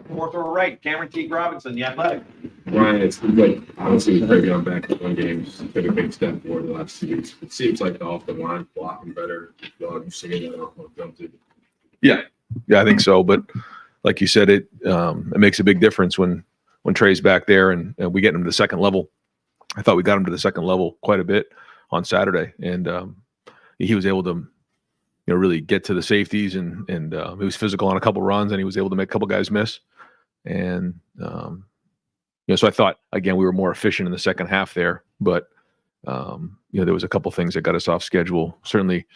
Fourth or right, Cameron T. Robinson, the athletic. Ryan, it's like honestly breaking on back to one game took a big step forward the last 2 weeks. It seems like the off the line blocking better. You've seen that off the film too. Yeah, I think so. But like you said, it makes a big difference when Trey's back there and we get him to the second level. I thought we got him to the second level quite a bit on Saturday, and he was able to really get to the safeties and he was physical on a couple runs, and he was able to make a couple guys miss. And so I thought again we were more efficient in the second half there, but there was a couple things that got us off schedule. Certainly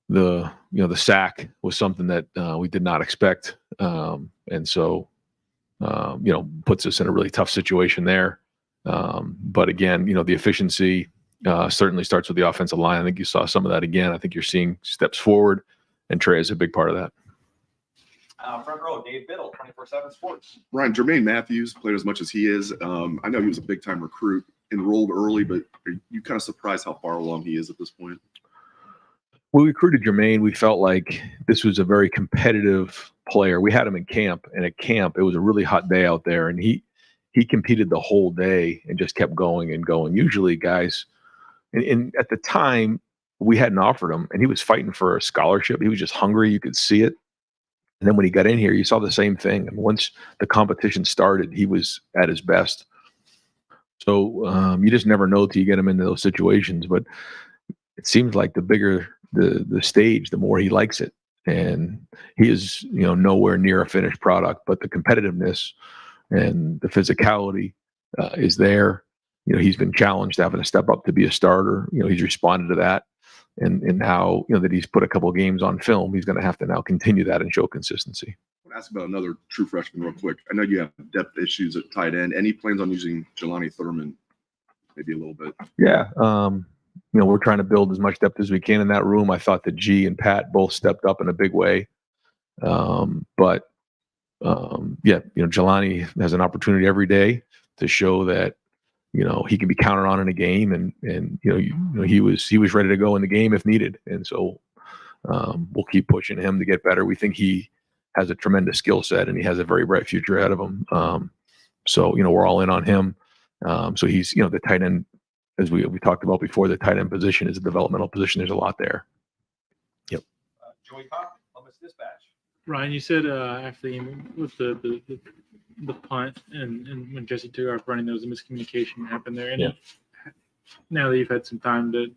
the sack was something that we did not expect, and so puts us in a really tough situation there. But again, the efficiency certainly starts with the offensive line. I think you saw some of that again. I think you're seeing steps forward, and Trey is a big part of that. Front row, Dave Biddle, 24/7 Sports. Ryan, Germaine Matthews played as much as he is. I know he was a big-time recruit, enrolled early, but are you kind of surprised how far along he is at this point? When we recruited Germaine, we felt like this was a very competitive player. We had him in camp, and at camp, it was a really hot day out there, and he competed the whole day and just kept going and going. Usually guys, and at the time, we hadn't offered him, and he was fighting for a scholarship. He was just hungry. You could see it. And then when he got in here, you saw the same thing. And once the competition started, he was at his best. So you just never know till you get him into those situations. But it seems like the bigger the stage, the more he likes it. And he is, nowhere near a finished product, but the competitiveness and the physicality is there. He's been challenged having to step up to be a starter. He's responded to that. And now, that he's put a couple of games on film, he's going to have to now continue that and show consistency. I want to ask about another true freshman real quick. I know you have depth issues at tight end. Any plans on using Jelani Thurman maybe a little bit? Yeah. We're trying to build as much depth as we can in that room. I thought that G and Pat both stepped up in a big way. Jelani has an opportunity every day to show that, he can be counted on in a game, and he was ready to go in the game if needed. And so we'll keep pushing him to get better. We think he has a tremendous skill set, and he has a very bright future ahead of him. So we're all in on him. So he's, the tight end, as we talked about before, the tight end position is a developmental position. There's a lot there. Yep. Joey Cock, Columbus Dispatch. Ryan, you said after the game with the punt and when Jesse took off running, there was a miscommunication happened there. And now that you've had some time to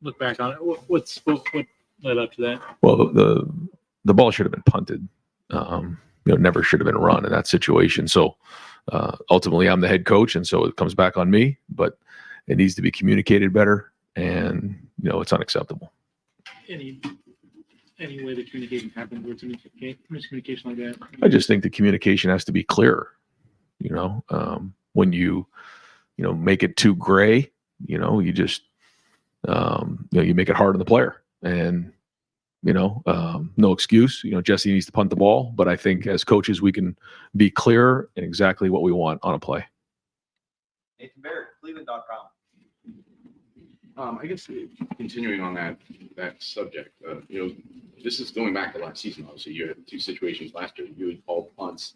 look back on it, what led up to that? Well, the ball should have been punted. Never should have been run in that situation. So ultimately, I'm the head coach, and so it comes back on me. But it needs to be communicated better, and it's unacceptable. Any way the communication happens where it's a miscommunication like that? I just think the communication has to be clearer. When you make it too gray, you just you make it hard on the player, and no excuse. Jesse needs to punt the ball, but I think as coaches we can be clearer in exactly what we want on a play. Nathan Barrett, Cleveland.com. I guess continuing on that subject, this is going back to last season. Obviously, you had two situations last year. You had called punt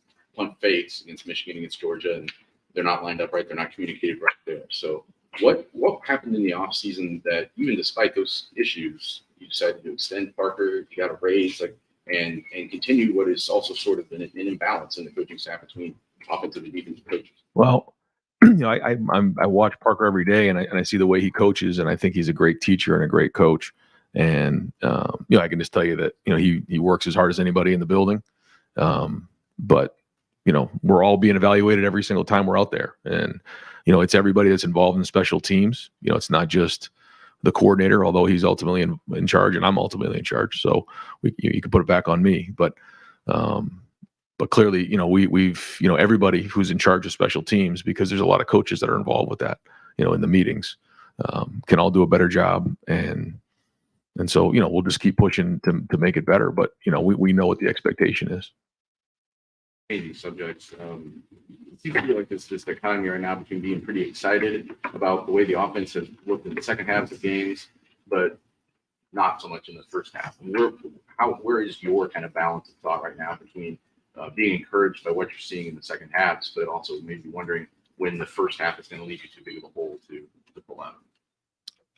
fakes against Michigan, against Georgia, and they're not lined up right. They're not communicated right there. So what happened in the offseason that even despite those issues, you decided to extend Parker, you got a raise, and continue what is also sort of an imbalance in the coaching staff between offensive and defensive coaches? Well, I watch Parker every day, and I see the way he coaches, and I think he's a great teacher and a great coach. And I can just tell you that he works as hard as anybody in the building. But we're all being evaluated every single time we're out there, and it's everybody that's involved in special teams. It's not just the coordinator, although he's ultimately in charge, and I'm ultimately in charge. So you can put it back on me, but clearly, we've everybody who's in charge of special teams, because there's a lot of coaches that are involved with that, in the meetings, can all do a better job. And so, we'll just keep pushing to make it better. But, we know what the expectation is. These subjects, do you feel like this dichotomy right now between being pretty excited about the way the offense has looked in the second halves of games, but not so much in the first half? And where is your kind of balance of thought right now between being encouraged by what you're seeing in the second halves, but also maybe wondering when the first half is going to leave you too big of a hole to pull out.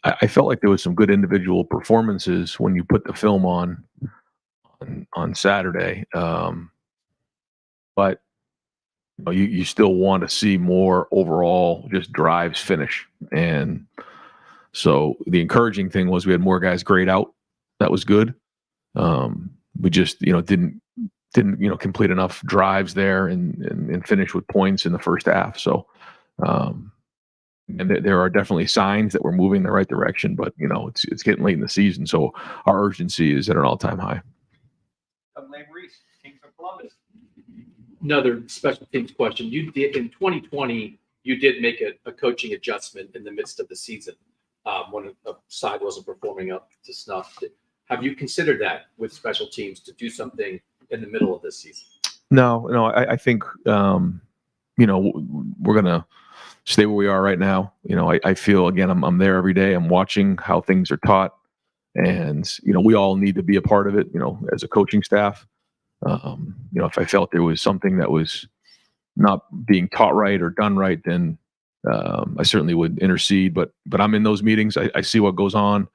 I felt like there was some good individual performances when you put the film on Saturday, but you still want to see more overall just drives finish. And so the encouraging thing was we had more guys grade out. That was good. We just didn't complete enough drives there and finish with points in the first half. So and there are definitely signs that we're moving in the right direction, but it's getting late in the season, so our urgency is at an all-time high. Lane Reese, Kings of Columbus. Another special teams question. You did in 2020. You did make a coaching adjustment in the midst of the season when a side wasn't performing up to snuff. Have you considered that with special teams to do something in the middle of this season? No, I think we're gonna stay where we are right now. I feel, again, I'm there every day. I'm watching how things are taught, and we all need to be a part of it. As a coaching staff, if I felt there was something that was not being taught right or done right, then I certainly would intercede. But I'm in those meetings. I see what goes on,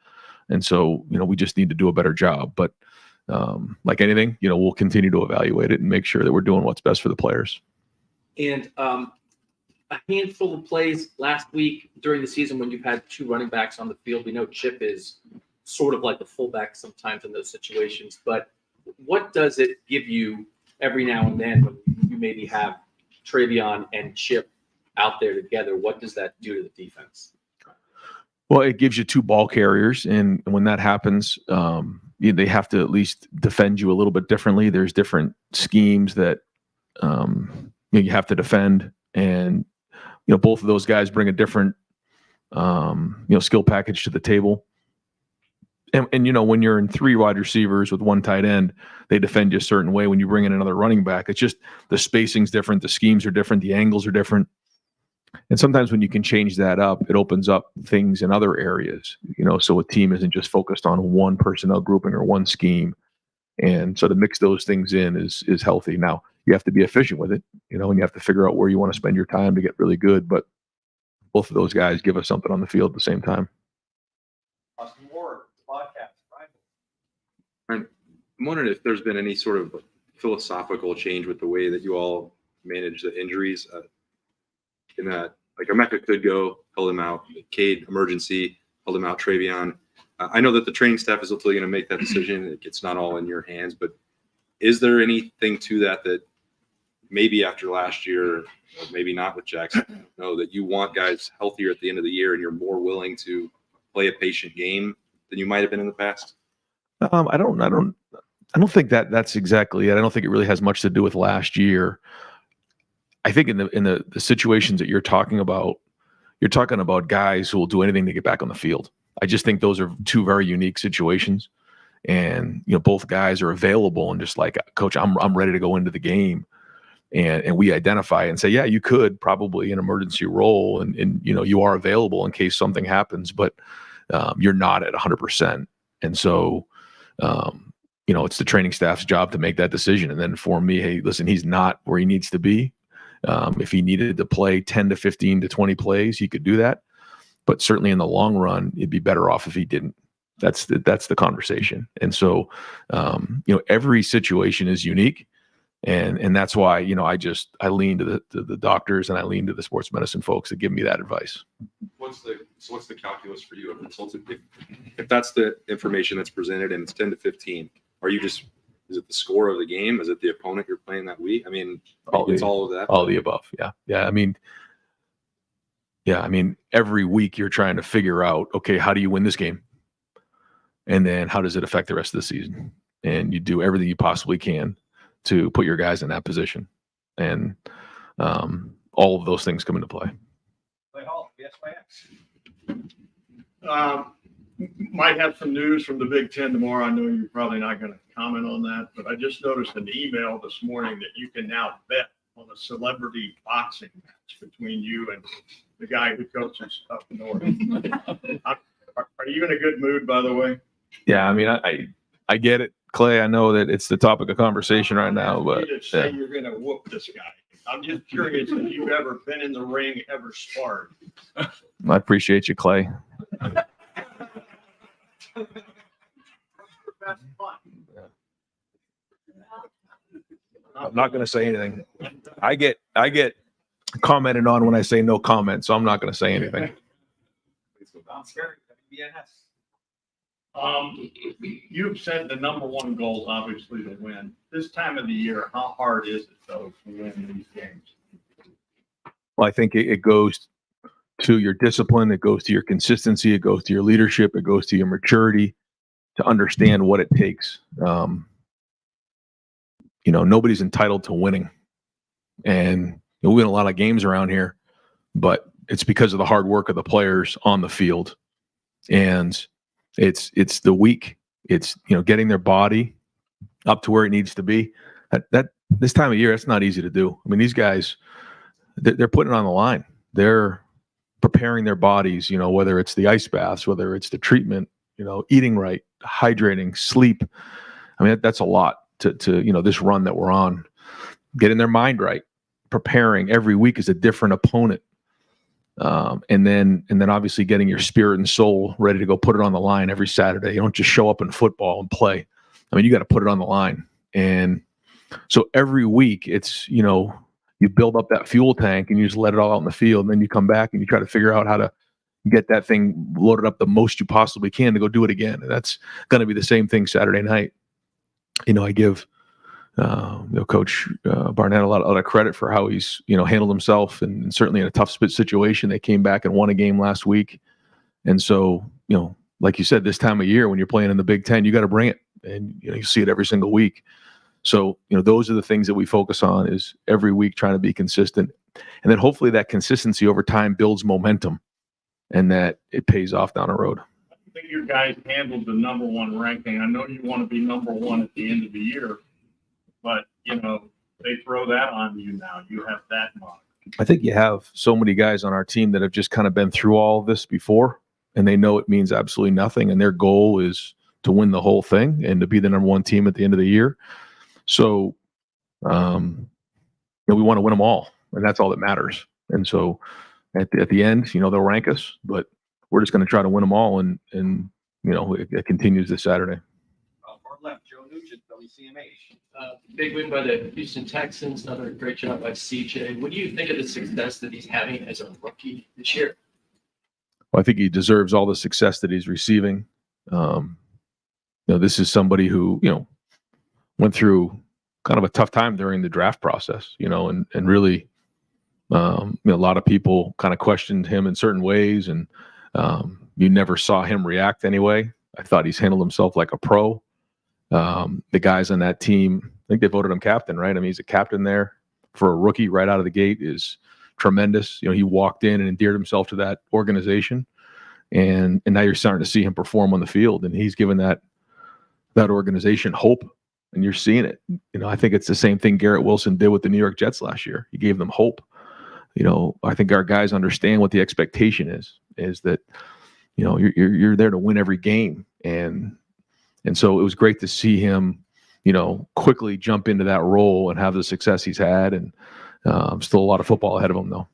and so we just need to do a better job. But like anything, we'll continue to evaluate it and make sure that we're doing what's best for the players. And a handful of plays last week during the season when you've had two running backs on the field. We know Chip is sort of like the fullback sometimes in those situations, but what does it give you every now and then when you maybe have Travion and Chip out there together? What does that do to the defense? Well, it gives you two ball carriers, and when that happens, they have to at least defend you a little bit differently. There's different schemes that you have to defend, and both of those guys bring a different skill package to the table. And when you're in three wide receivers with one tight end, they defend you a certain way. When you bring in another running back, it's just the spacing's different, the schemes are different, the angles are different. And sometimes when you can change that up, it opens up things in other areas, so a team isn't just focused on one personnel grouping or one scheme. And so to mix those things in is healthy. Now, you have to be efficient with it, and you have to figure out where you want to spend your time to get really good. But both of those guys give us something on the field at the same time. Austin Ward, podcast. I'm wondering if there's been any sort of philosophical change with the way that you all manage the injuries. In that, like, Emeka could go, held him out. Cade, emergency, held him out. Travion. I know that the training staff is ultimately going to make that decision. It's not all in your hands, but is there anything to that maybe after last year, or maybe not with Jackson, I don't know, that you want guys healthier at the end of the year and you're more willing to play a patient game than you might have been in the past? I don't think that's exactly it. I don't think it really has much to do with last year. I think in the situations that you're talking about guys who will do anything to get back on the field. I just think those are two very unique situations, and both guys are available and just like, Coach, I'm ready to go into the game, and we identify and say, yeah, you could probably an emergency role, and you are available in case something happens, but you're not at 100%, and so it's the training staff's job to make that decision. And then for me, hey, listen, he's not where he needs to be. If he needed to play 10 to 15 to 20 plays, he could do that. But certainly in the long run, it'd be better off if he didn't. That's the conversation. And so, every situation is unique. And that's why, I lean to the doctors and I lean to the sports medicine folks that give me that advice. What's the calculus for you? If that's the information that's presented and it's 10 to 15, is it the score of the game? Is it the opponent you're playing that week? I mean, it's all of that. All the above. Yeah. I mean, every week you're trying to figure out, okay, how do you win this game? And then how does it affect the rest of the season? And you do everything you possibly can to put your guys in that position. And all of those things come into play. Clay Hall, BSYX. Might have some news from the Big Ten tomorrow. I know you're probably not going to comment on that, but I just noticed an email this morning that you can now bet on a celebrity boxing match between you and the guy who coaches up north. Are you in a good mood, by the way? Yeah, I mean, I get it. Clay, I know that it's the topic of conversation right now, I'm but not asking you to say yeah. you're gonna whoop this guy. I'm just curious if you've ever been in the ring, ever sparred. I appreciate you, Clay. I'm not going to say anything. I get commented on when I say no comment, so I'm not going to say anything. I'm scared. BNS. You've said the number one goal is obviously to win. This time of the year, how hard is it though to win these games? Well, I think it goes to your discipline, it goes to your consistency, it goes to your leadership, it goes to your maturity to understand what it takes. Nobody's entitled to winning, and we win a lot of games around here, but it's because of the hard work of the players on the field, and it's the week. It's getting their body up to where it needs to be. That this time of year, that's not easy to do. I mean, these guys, they're putting it on the line. They're preparing their bodies. Whether it's the ice baths, whether it's the treatment, eating right, hydrating, sleep. I mean, that's a lot to this run that we're on. Getting their mind right, preparing every week is a different opponent. And then obviously getting your spirit and soul ready to go put it on the line every Saturday. You don't just show up in football and play. I mean, you got to put it on the line. And so every week it's, you build up that fuel tank and you just let it all out in the field. And then you come back and you try to figure out how to get that thing loaded up the most you possibly can to go do it again. And that's going to be the same thing Saturday night. I give Coach Barnett a lot of credit for how he's handled himself, and certainly in a tough situation, they came back and won a game last week. And so like you said, this time of year when you're playing in the Big Ten, you got to bring it, and you see it every single week. So those are the things that we focus on, is every week trying to be consistent, and then hopefully that consistency over time builds momentum, and that it pays off down the road. I think you guys handled the number one ranking. I know you want to be number one at the end of the year, but they throw that on you now. You have that mark. I think you have so many guys on our team that have just kind of been through all of this before, and they know it means absolutely nothing, and their goal is to win the whole thing and to be the number one team at the end of the year. So we want to win them all, and that's all that matters. And so at the end, they'll rank us, but we're just going to try to win them all, and it continues this Saturday. Far left, Joe Nugent, WCMH. Big win by the Houston Texans. Another great job by CJ. What do you think of the success that he's having as a rookie this year? Well, I think he deserves all the success that he's receiving. This is somebody who, went through kind of a tough time during the draft process, and really, a lot of people kind of questioned him in certain ways, and you never saw him react anyway. I thought he's handled himself like a pro. The guys on that team, I think they voted him captain, right? I mean, he's a captain there for a rookie right out of the gate is tremendous. He walked in and endeared himself to that organization, and now you're starting to see him perform on the field, and he's given that organization hope, and you're seeing it. I think it's the same thing Garrett Wilson did with the New York Jets last year. He gave them hope. I think our guys understand what the expectation is that, you're there to win every game, and so it was great to see him, quickly jump into that role and have the success he's had. And still a lot of football ahead of him, though.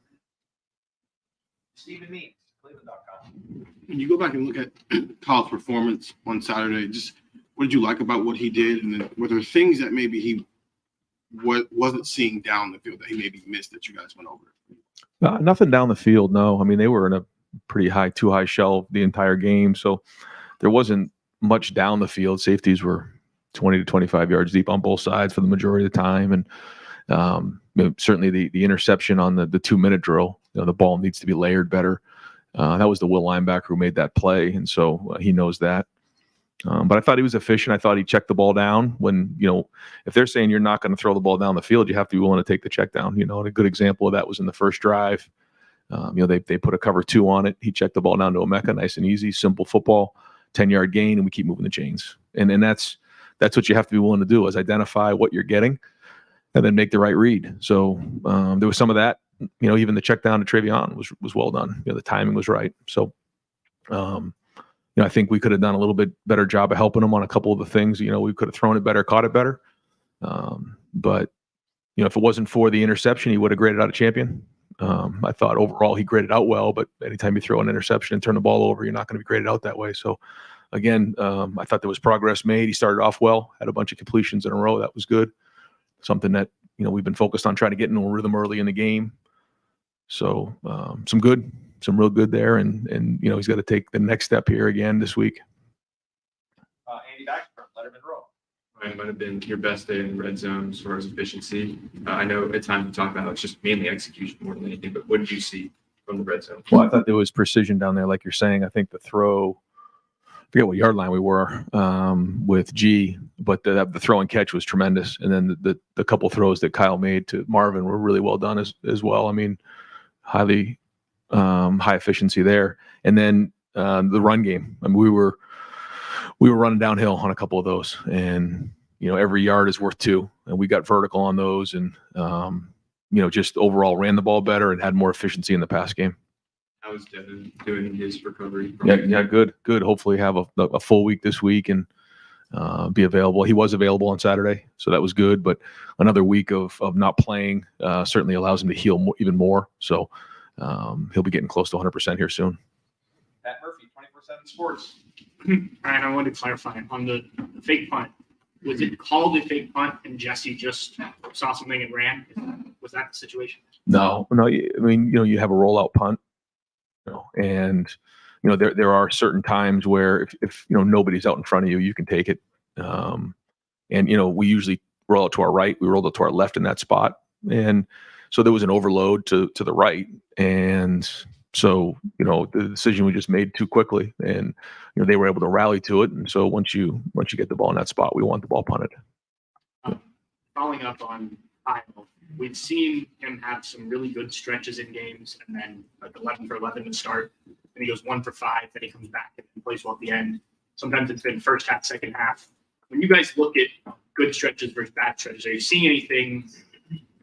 Stephen Means, Cleveland.com. When you go back and look at Kyle's performance on Saturday, just what did you like about what he did? And then were there things that maybe he wasn't seeing down the field that he maybe missed that you guys went over? Nothing down the field, no. I mean, they were in a pretty too high shell the entire game, so there wasn't much down the field. Safeties were 20 to 25 yards deep on both sides for the majority of the time, and certainly the interception on the 2-minute drill. The ball needs to be layered better. That was the Will linebacker who made that play, and so he knows that. But I thought he was efficient. I thought he checked the ball down when, if they're saying you're not going to throw the ball down the field, you have to be willing to take the check down. And a good example of that was in the first drive. They put a cover 2 on it. He checked the ball down to Emeka, nice and easy, simple football, 10-yard gain, and we keep moving the chains. And that's what you have to be willing to do, is identify what you're getting and then make the right read. So there was some of that. Even the check down to Travion was well done. The timing was right. So I think we could have done a little bit better job of helping him on a couple of the things. We could have thrown it better, caught it better. But if it wasn't for the interception, he would have graded out a champion. I thought overall he graded out well, but anytime you throw an interception and turn the ball over, you're not going to be graded out that way. So again, I thought there was progress made. He started off well, had a bunch of completions in a row. That was good. Something that, we've been focused on trying to get into a rhythm early in the game. So some real good there. And he's got to take the next step here again this week. Andy Baxter, Letterman Row. Ryan, might have been your best day in the red zone as far as efficiency. I know at times you talk about it's just mainly execution more than anything, but what did you see from the red zone? Well, I thought there was precision down there, like you're saying. I think the throw, I forget what yard line we were with G, but the throw and catch was tremendous. And then the couple throws that Kyle made to Marvin were really well done as well. I mean, highly high efficiency there. And then the run game. I mean, we were running downhill on a couple of those, and every yard is worth 2, and we got vertical on those, and just overall ran the ball better and had more efficiency in the pass game. How is Devin doing in his recovery? Yeah, good. Hopefully have a full week this week and be available. He was available on Saturday, so that was good. But another week of not playing certainly allows him to heal even more. So he'll be getting close to 100% here soon. Matt Murphy, 24/7 Sports. Ryan, I wanted to clarify on the fake punt. Was it called a fake punt and Jesse just saw something and ran? Was that the situation? No. I mean, you have a rollout punt, and there are certain times where if nobody's out in front of you, you can take it. And we usually roll out to our right. We rolled out to our left in that spot, and so there was an overload to the right, and so the decision we just made too quickly, and they were able to rally to it. And so once you get the ball in that spot, we want the ball punted. Following up on Kyle, we've seen him have some really good stretches in games, and then like 11 for 11 to start, and he goes 1 for 5, then he comes back and plays well at the end. Sometimes it's been first half, second half. When you guys look at good stretches versus bad stretches, are you seeing anything,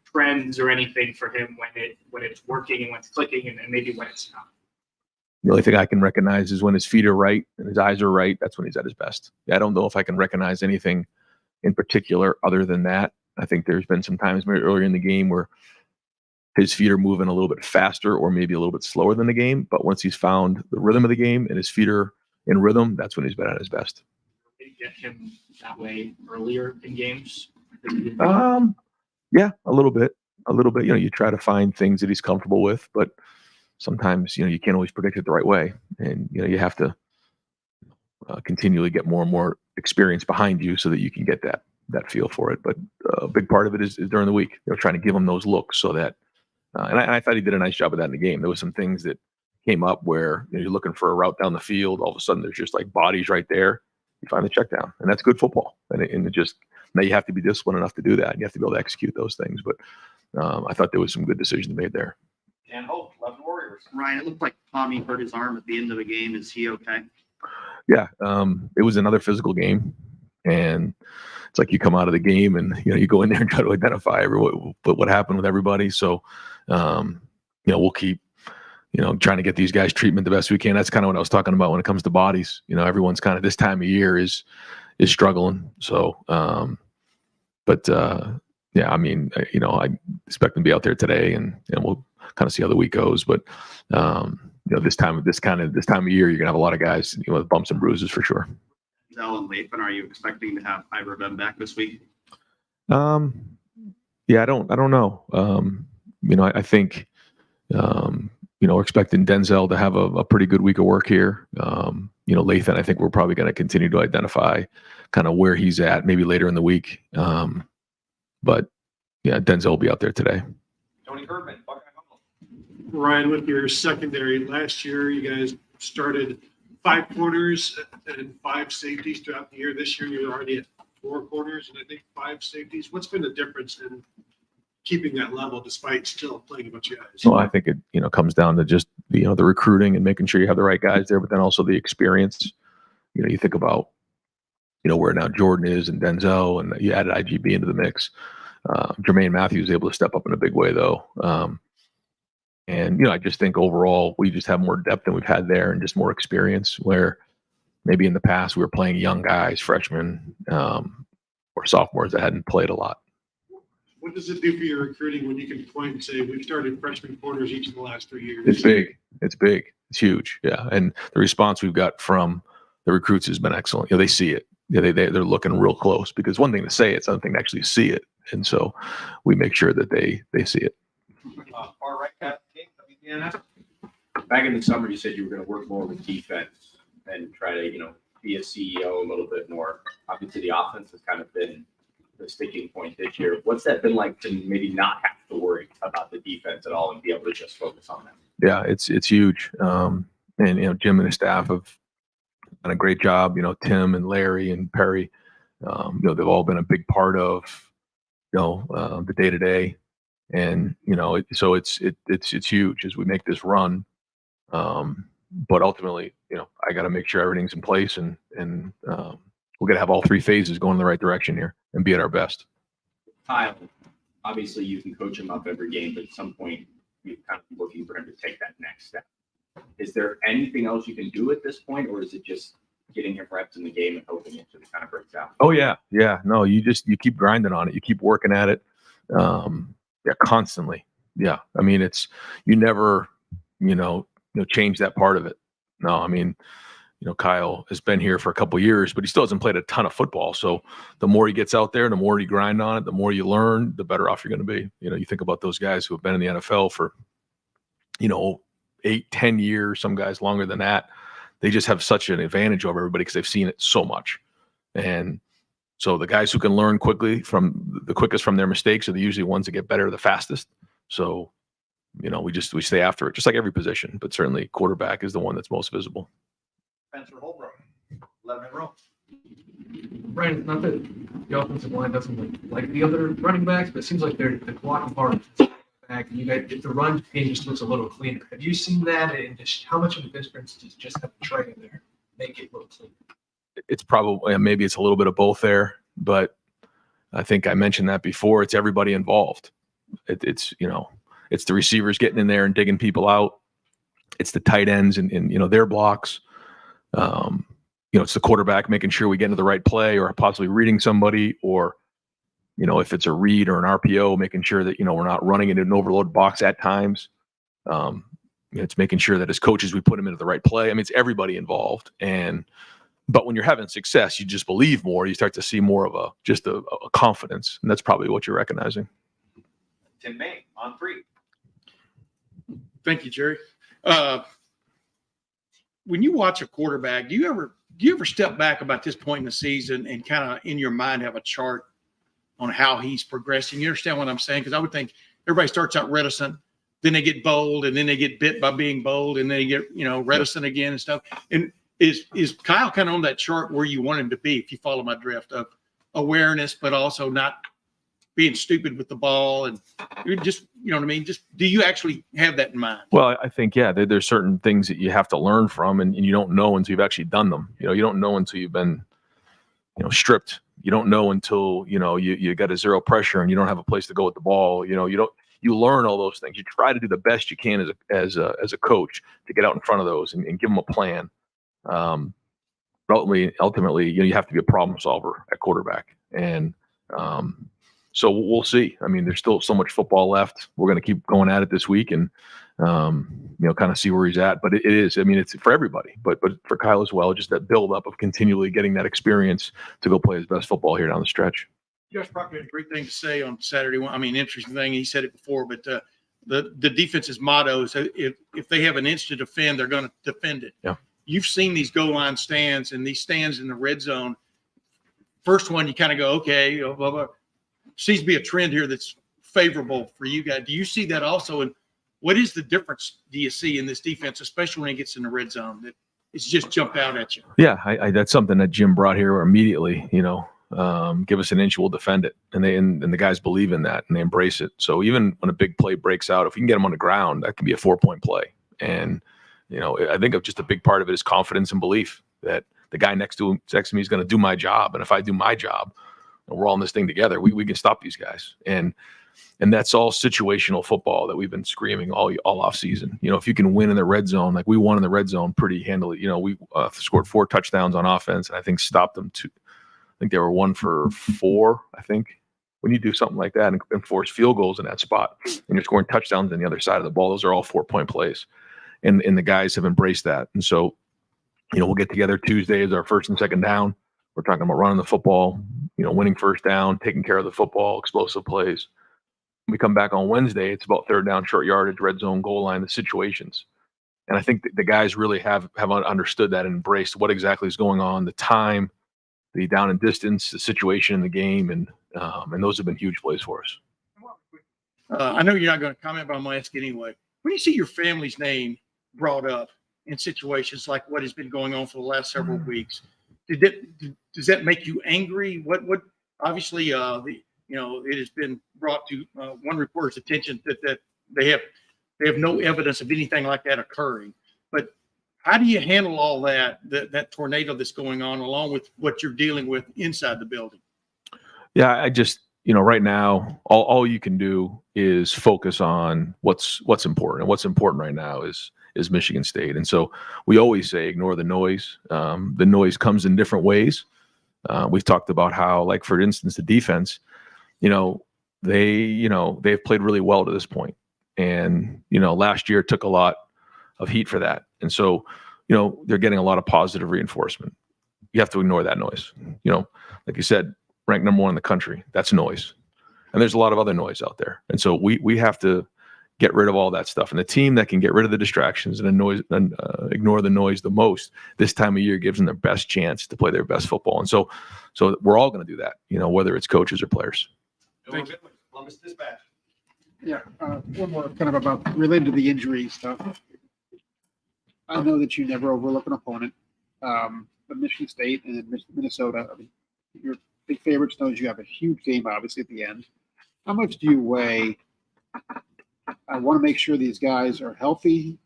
trends or anything for him when it's working and when it's clicking, and maybe when it's not? The only thing I can recognize is when his feet are right and his eyes are right. That's when he's at his best. I don't know if I can recognize anything in particular other than that. I think there's been some times maybe earlier in the game where his feet are moving a little bit faster or maybe a little bit slower than the game. But once he's found the rhythm of the game and his feet are in rhythm, that's when he's been at his best. Did you get him that way earlier in games? Yeah, a little bit. You try to find things that he's comfortable with, but sometimes, you can't always predict it the right way. And, you have to continually get more and more experience behind you so that you can get that feel for it. But a big part of it is during the week, trying to give him those looks so that, and I thought he did a nice job of that in the game. There was some things that came up where you're looking for a route down the field. All of a sudden there's just like bodies right there. You find the check down, and that's good football. And it just, now you have to be disciplined enough to do that. You have to be able to execute those things. But I thought there was some good decisions made there. Dan Hope, Lebanon Warriors. Ryan, it looked like Tommy hurt his arm at the end of the game. Is he okay? Yeah, it was another physical game, and it's like you come out of the game and you go in there and try to identify what happened with everybody. So we'll keep trying to get these guys treatment the best we can. That's kind of what I was talking about when it comes to bodies. Everyone's kind of this time of year is struggling. So, yeah, I mean, I expect them to be out there today, and we'll kind of see how the week goes. But this time of year, you're gonna have a lot of guys with bumps and bruises for sure. Denzel and Lathan, are you expecting to have either of them back this week? Yeah, I don't know. I think we're expecting Denzel to have a pretty good week of work here. Lathan, I think we're probably going to continue to identify kind of where he's at maybe later in the week. But yeah, Denzel will be out there today. Tony Herdman, Buckeye Humble. Ryan, with your secondary last year, you guys started 5 corners and 5 safeties throughout the year. This year, you're already at 4 corners and I think 5 safeties. What's been the difference in keeping that level despite still playing a bunch of guys? Well, I think it comes down to just the recruiting and making sure you have the right guys there, but then also the experience. You think about where now Jordan is and Denzel, and you added IGB into the mix. Germaine Matthews was able to step up in a big way though. And I just think overall we just have more depth than we've had there and just more experience where maybe in the past we were playing young guys, freshmen, or sophomores that hadn't played a lot. What does it do for your recruiting when you can point and say, we've started freshman corners each of the last 3 years? It's big. It's big. It's huge. Yeah. And the response we've got from the recruits has been excellent. They see it. They're looking real close, because one thing to say, it's another thing to actually see it. And so we make sure that they see it. Far right, Captain King, WDNF. Back in the summer, you said you were going to work more with defense and try to, be a CEO a little bit more. Obviously, the offense has kind of been the sticking point this year. What's that been like to maybe not have to worry about the defense at all and be able to just focus on them? Yeah, it's huge. And Jim and his staff have done a great job. Tim and Larry and Perry, they've all been a big part of the day to day, and so it's huge as we make this run. But ultimately, I got to make sure everything's in place, and we're gonna have all three phases going in the right direction here and be at our best. Kyle, obviously you can coach him up every game, but at some point you're kind of looking for him to take that next step. Is there anything else you can do at this point, or is it just getting him reps in the game and hoping it just kind of breaks out? Oh yeah. No, you keep grinding on it. You keep working at it. Constantly. Yeah. I mean, you never, change that part of it. No, I mean, Kyle has been here for a couple of years, but he still hasn't played a ton of football. So the more he gets out there, the more you grind on it, the more you learn, the better off you're going to be. You think about those guys who have been in the NFL for, 8-10 years, some guys longer than that. They just have such an advantage over everybody because they've seen it so much. And so the guys who can learn quickest from their mistakes are usually ones that get better the fastest. So, we stay after it, just like every position, but certainly quarterback is the one that's most visible. Spencer Holbrook, 11 in a row. Brian, it's not that the offensive line doesn't like the other running backs, but it seems like they're the blocking part back, and you guys, if the run game just looks a little cleaner. Have you seen that, and just how much of a difference does just have a tray in there make it look cleaner? It's probably, maybe it's a little bit of both there, but I think I mentioned that before. It's everybody involved. It's the receivers getting in there and digging people out. It's the tight ends and their blocks. It's the quarterback making sure we get into the right play, or possibly reading somebody, or, if it's a read or an RPO, making sure that, we're not running into an overload box at times. It's making sure that as coaches, we put them into the right play. I mean, it's everybody involved. But when you're having success, you just believe more. You start to see more of a confidence. And that's probably what you're recognizing. Tim May on 3. Thank you, Jerry. When you watch a quarterback, do you ever step back about this point in the season and kind of in your mind have a chart on how he's progressing? You understand what I'm saying? Because I would think everybody starts out reticent, then they get bold, and then they get bit by being bold, and then they get reticent again and stuff. And is Kyle kind of on that chart where you want him to be, if you follow my drift, of awareness, but also not being stupid with the ball, and just, what I mean? Just, do you actually have that in mind? Well, I think, there's certain things that you have to learn from, and you don't know until you've actually done them. You don't know until you've been, stripped. You don't know until, you got a zero pressure and you don't have a place to go with the ball. You learn all those things. You try to do the best you can as a coach to get out in front of those and give them a plan. Ultimately, you have to be a problem solver at quarterback. And, so we'll see. I mean, there's still so much football left. We're going to keep going at it this week and, kind of see where he's at. But it is, it's for everybody, but for Kyle as well, just that build up of continually getting that experience to go play his best football here down the stretch. Josh Proctor had a great thing to say on Saturday. I mean, interesting thing. He said it before, but the defense's motto is if they have an inch to defend, they're going to defend it. Yeah. You've seen these goal line stands and these stands in the red zone. First one, you kind of go, okay, blah, blah. Seems to be a trend here that's favorable for you guys. Do you see that also? And what is the difference do you see in this defense, especially when it gets in the red zone, that it's just jumped out at you? Yeah, I that's something that Jim brought here immediately. Give us an inch, we'll defend it, and the guys believe in that and they embrace it. So even when a big play breaks out, if we can get them on the ground, that can be a 4-point play. And I think of just a big part of it is confidence and belief that the guy next to me is going to do my job, and if I do my job, and we're all in this thing together, we can stop these guys. And And that's all situational football that we've been screaming all off season. If you can win in the red zone, like we won in the red zone pretty handily. We scored 4 touchdowns on offense, and I think stopped them I think they were 1 for 4, I think. When you do something like that and force field goals in that spot, and you're scoring touchdowns on the other side of the ball, those are all 4-point plays. And the guys have embraced that. And so, we'll get together Tuesday as our first and second down. We're talking about running the football, winning first down, taking care of the football, explosive plays. When we come back on Wednesday, it's about third down, short yardage, red zone, goal line, the situations. And I think the guys really have understood that and embraced what exactly is going on, the time, the down and distance, the situation in the game, and those have been huge plays for us. I know you're not going to comment, but I'm going to ask anyway. When you see your family's name brought up in situations like what has been going on for the last several weeks, does that make you angry? What obviously it has been brought to one reporter's attention that they have no evidence of anything like that occurring. But how do you handle all that tornado that's going on, along with what you're dealing with inside the building? Yeah, I just, right now, all you can do is focus on what's important. And what's important right now is Michigan State. And so we always say ignore the noise. The noise comes in different ways. We've talked about how, like, for instance, the defense, they've played really well to this point. And, last year took a lot of heat for that. And so, they're getting a lot of positive reinforcement. You have to ignore that noise. Like you said, ranked number 1 in the country. That's noise. And there's a lot of other noise out there. And so we have to get rid of all that stuff. And the team that can get rid of the distractions and ignore the noise the most this time of year gives them their best chance to play their best football. And so we're all going to do that, whether it's coaches or players. Columbus Dispatch. Yeah, one more kind of about related to the injury stuff. I know that you never overlook an opponent, but Michigan State and Minnesota, you're big favorites. Knows you have a huge game, obviously, at the end. How much do you weigh? I want to make sure these guys are healthy,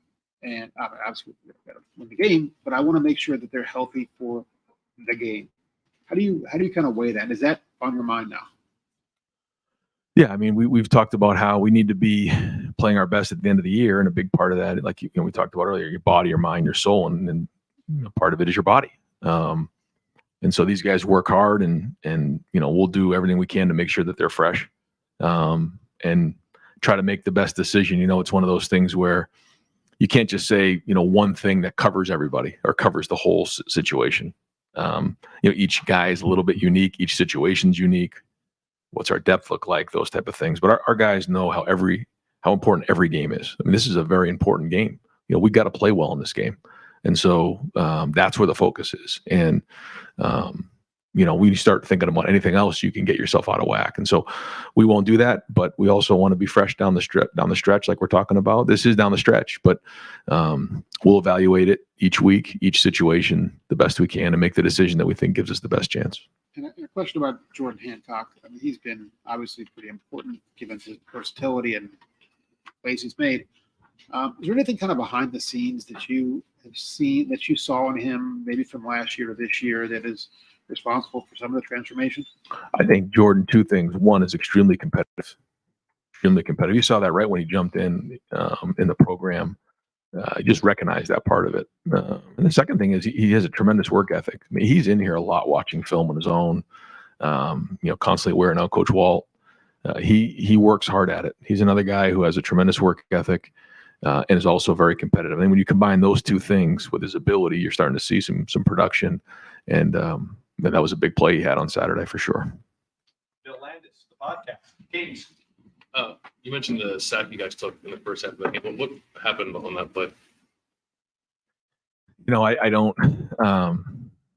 and obviously we've got to win the game, but I want to make sure that they're healthy for the game. How do you kind of weigh that? Is that on your mind now? Yeah, I mean, we've talked about how we need to be playing our best at the end of the year, and a big part of that, like we talked about earlier, your body, your mind, your soul, and part of it is your body. And so these guys work hard, and we'll do everything we can to make sure that they're fresh, and try to make the best decision. It's one of those things where you can't just say one thing that covers everybody or covers the whole situation. Each guy is a little bit unique. Each situation's unique. What's our depth look like? Those type of things. But our guys know how important every game is. I mean, this is a very important game. We've got to play well in this game. And so that's where the focus is. And, when you start thinking about anything else, you can get yourself out of whack. And so we won't do that, but we also want to be fresh down the stretch like we're talking about. This is down the stretch, but we'll evaluate it each week, each situation the best we can, and make the decision that we think gives us the best chance. And a question about Jordan Hancock. I mean, he's been obviously pretty important given his versatility and plays he's made. Is there anything kind of behind the scenes that you have seen, that you saw in him, maybe from last year or this year, that is responsible for some of the transformation? I think Jordan, 2 things. One is extremely competitive. You saw that right when he jumped in the program. I just recognized that part of it. And the second thing is he has a tremendous work ethic. I mean, he's in here a lot watching film on his own, constantly wearing out Coach Walt. He works hard at it. He's another guy who has a tremendous work ethic and is also very competitive. And when you combine those 2 things with his ability, you're starting to see some production. And that was a big play he had on Saturday for sure. Bill Landis, the podcast. Kings. You mentioned the sack you guys took in the first half of the game. What happened on that play? I don't.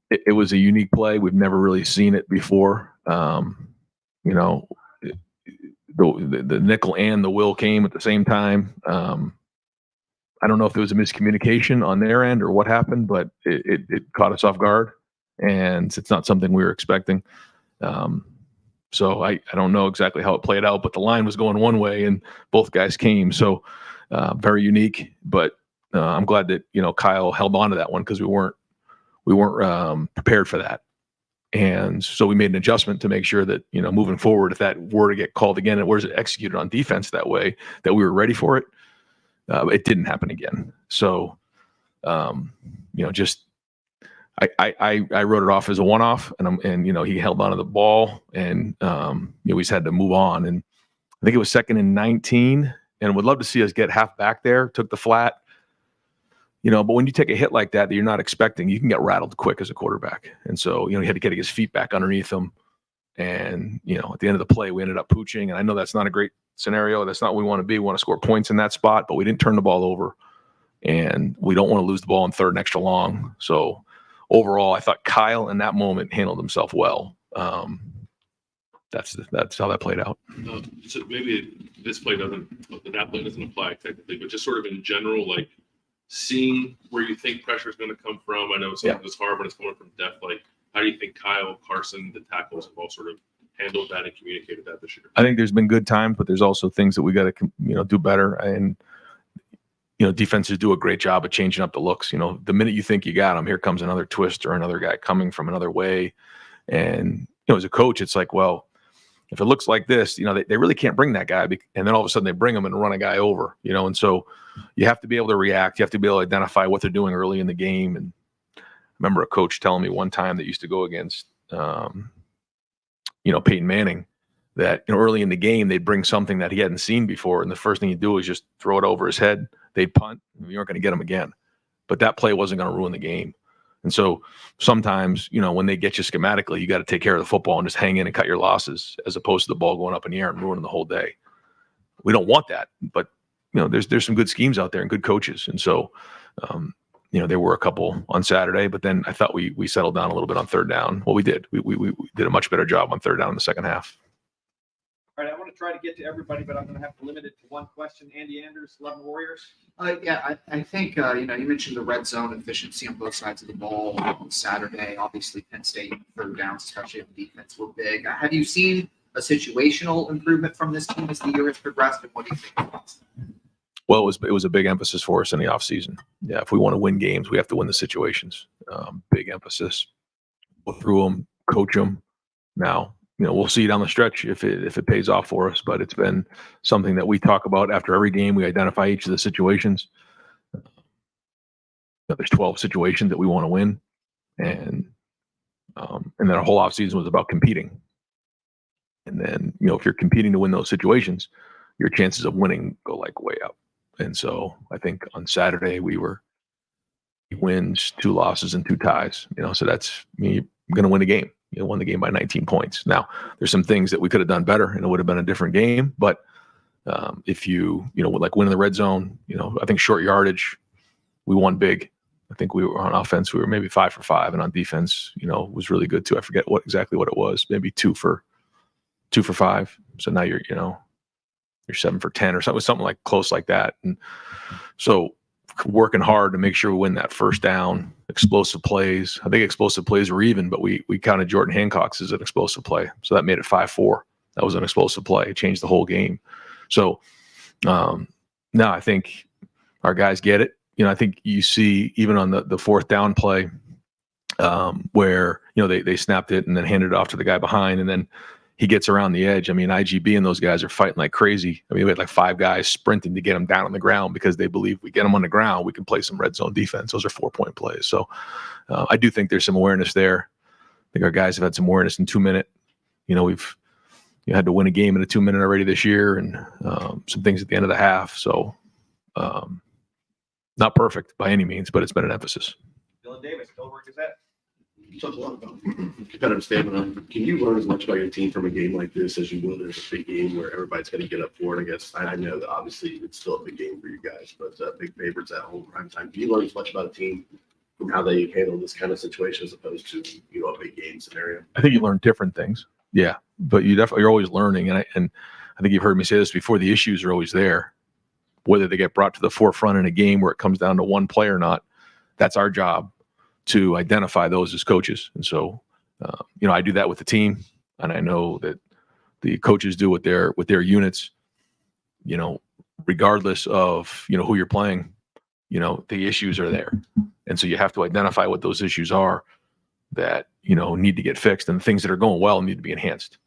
It was a unique play. We've never really seen it before. The nickel and the will came at the same time. I don't know if there was a miscommunication on their end or what happened, but it caught us off guard, and it's not something we were expecting. So I don't know exactly how it played out, but the line was going one way and both guys came. So very unique, but I'm glad that, Kyle held on to that one because we weren't prepared for that. And so we made an adjustment to make sure that, moving forward, if that were to get called again, it was executed on defense that way, that we were ready for it. It didn't happen again. So, just I wrote it off as a one-off, and he held onto the ball, and we just had to move on. And I think it was 2nd and 19, and would love to see us get half back there. Took the flat, but when you take a hit like that you're not expecting, you can get rattled quick as a quarterback. And so he had to get his feet back underneath him. And at the end of the play, we ended up pooching. And I know that's not a great scenario. That's not what we want to be. We want to score points in that spot, but we didn't turn the ball over, and we don't want to lose the ball in 3rd and extra long. So overall, I thought Kyle in that moment handled himself well. That's how that played out. So maybe that play doesn't apply technically, but just sort of in general, like seeing where you think pressure is going to come from. I know sometimes it's hard when it's coming from depth. Like, how do you think Kyle, Carson, the tackles have all sort of handled that and communicated that this year? I think there's been good times, but there's also things that we got to do better. And defenses do a great job of changing up the looks. The minute you think you got them, here comes another twist or another guy coming from another way. And as a coach, it's like, well, if it looks like this, they really can't bring that guy. And then all of a sudden they bring him and run a guy over, and so you have to be able to react. You have to be able to identify what they're doing early in the game. And I remember a coach telling me one time that used to go against, Peyton Manning, that early in the game, they'd bring something that he hadn't seen before. And the first thing he'd do is just throw it over his head. They'd punt. You aren't going to get him again. But that play wasn't going to ruin the game. And so sometimes, when they get you schematically, you got to take care of the football and just hang in and cut your losses, as opposed to the ball going up in the air and ruining the whole day. We don't want that, but there's some good schemes out there and good coaches. And so, there were a couple on Saturday, but then I thought we settled down a little bit on 3rd down. Well, we did. We did a much better job on 3rd down in the second half. All right, I want to try to get to everybody, but I'm going to have to limit it to one question. Andy Anders, 11 Warriors. I think, you mentioned the red zone efficiency on both sides of the ball on Saturday. Obviously, Penn State 3rd downs, especially on defense, were big. Have you seen a situational improvement from this team as the year has progressed, and what do you think about that? Well, it was a big emphasis for us in the offseason. Yeah, if we want to win games, we have to win the situations. Big emphasis. Go through them, coach them. Now, we'll see down the stretch if it pays off for us, but it's been something that we talk about after every game. We identify each of the situations. There's 12 situations that we want to win, and then our whole offseason was about competing. And then, if you're competing to win those situations, your chances of winning go like way up. And so I think on Saturday we were 8 wins, 2 losses, and 2 ties. So that's me going to win the game. Won the game by 19 points. Now, there's some things that we could have done better, and it would have been a different game. But if like winning the red zone, I think short yardage, we won big. I think we were on offense, we were maybe 5 for 5, and on defense, was really good too. I forget exactly what it was, maybe 2 for 5. So now you're 7 for 10 or something like close like that. And so working hard to make sure we win that 1st down, explosive plays. I think explosive plays were even, but we counted Jordan Hancock's as an explosive play. So that made it 5-4. That was an explosive play. It changed the whole game. So now I think our guys get it. I think you see even on the 4th down play where, they snapped it and then handed it off to the guy behind, and then he gets around the edge. I mean, IGB and those guys are fighting like crazy. I mean, we had like 5 guys sprinting to get him down on the ground because they believe we get him on the ground, we can play some red zone defense. Those are 4-point plays. So I do think there's some awareness there. I think our guys have had some awareness in 2-minute. We've had to win a game in a 2-minute already this year, and some things at the end of the half. So not perfect by any means, but it's been an emphasis. Dylan Davis, Delaware Gazette. You talk a lot about competitive stamina. Can you learn as much about your team from a game like this as you will? There's a big game where everybody's got to get up for it. I guess I know that obviously it's still a big game for you guys, but big favorites at home, prime time. Can you learn as much about a team from how they handle this kind of situation as opposed to a big game scenario? I think you learn different things. Yeah, but you're always learning, and I think you've heard me say this before. The issues are always there, whether they get brought to the forefront in a game where it comes down to one play or not. That's our job, to identify those as coaches. And so, I do that with the team, and I know that the coaches do with their units, regardless of, who you're playing, the issues are there. And so you have to identify what those issues are that, need to get fixed, and the things that are going well need to be enhanced.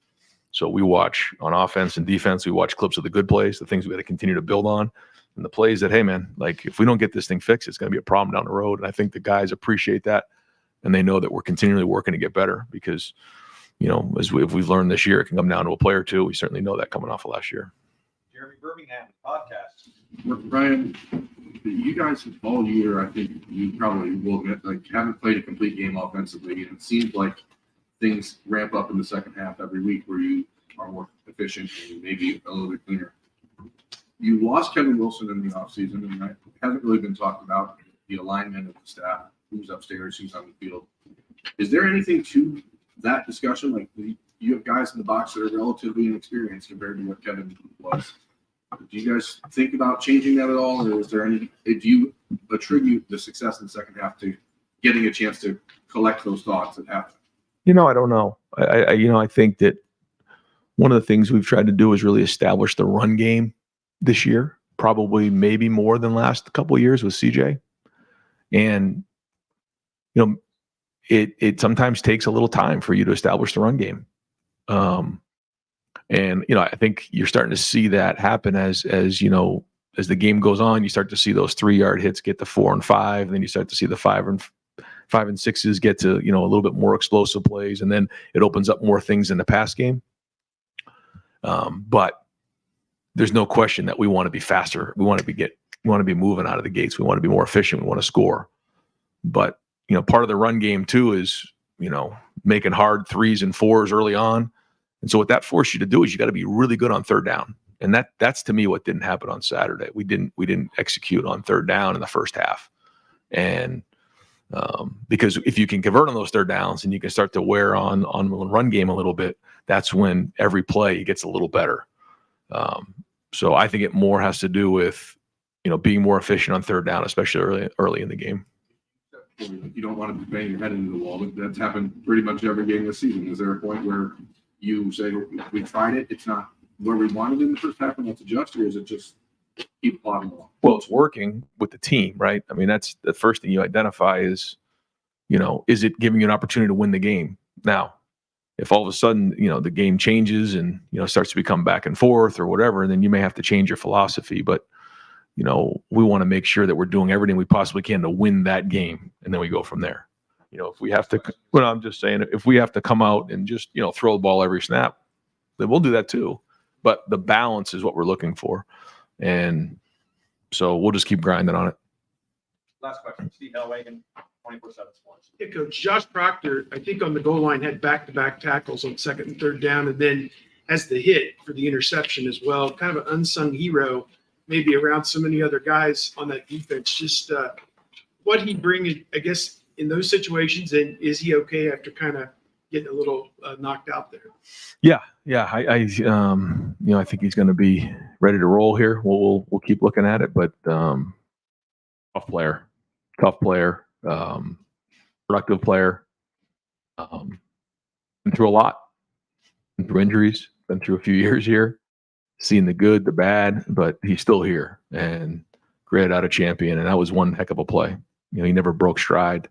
So we watch on offense and defense, we watch clips of the good plays, the things we got to continue to build on, and the plays that, hey man, like if we don't get this thing fixed, it's going to be a problem down the road. And I think the guys appreciate that, and they know that we're continually working to get better because, if we've learned this year, it can come down to a play or two. We certainly know that coming off of last year. Jeremy Birmingham, podcast. Brian, you guys all year, I think you probably will admit, haven't played a complete game offensively, and it seems like things ramp up in the second half every week where you are more efficient and maybe a little bit cleaner. You lost Kevin Wilson in the offseason, and it hasn't really been talked about the alignment of the staff, who's upstairs, who's on the field. Is there anything to that discussion? Like, you have guys in the box that are relatively inexperienced compared to what Kevin was. Do you guys think about changing that at all, or is there do you attribute the success in the second half to getting a chance to collect those thoughts that happen? I don't know. I think that one of the things we've tried to do is really establish the run game this year, probably maybe more than last couple of years with CJ. And, it sometimes takes a little time for you to establish the run game. And, I think you're starting to see that happen as the game goes on. You start to see those 3-yard hits get to 4 and 5, and then you start to see the 5 and 6s get to, a little bit more explosive plays, and then it opens up more things in the pass game. But there's no question that we want to be faster. We want to be moving out of the gates. We want to be more efficient. We want to score. But, part of the run game too is, making hard 3s and 4s early on. And so what that forces you to do is you got to be really good on third down. And that's to me what didn't happen on Saturday. We didn't execute on third down in the first half. And because if you can convert on those third downs and you can start to wear on the run game a little bit, that's when every play gets a little better. So I think it more has to do with, being more efficient on third down, especially early in the game. You don't want to bang your head into the wall, but that's happened pretty much every game this season. Is there a point where you say, we tried it, it's not where we wanted in the first half, and let's adjust, or is it just keep plodding along? Well, it's working with the team, right? I mean, that's the first thing you identify is, is it giving you an opportunity to win the game? Now, if all of a sudden, the game changes and, starts to become back and forth or whatever, then you may have to change your philosophy. But, we want to make sure that we're doing everything we possibly can to win that game. And then we go from there. If we have to, I'm just saying, if we have to come out and just, throw the ball every snap, then we'll do that too. But the balance is what we're looking for. And so we'll just keep grinding on it. Last question, Steve Hellwagen, 24/7 Sports. Yeah, Coach Josh Proctor, I think on the goal line had back-to-back tackles on second and third down, and then has the hit for the interception as well. Kind of an unsung hero, maybe around so many other guys on that defense. Just what he bring, I guess, in those situations, and is he okay after kind of getting a little knocked out there? Yeah. I think he's going to be ready to roll here. We'll keep looking at it, but tough player, productive player. Been through a lot, been through injuries, been through a few years here, seen the good, the bad, but he's still here and graded out a champion. And that was one heck of a play. He never broke stride.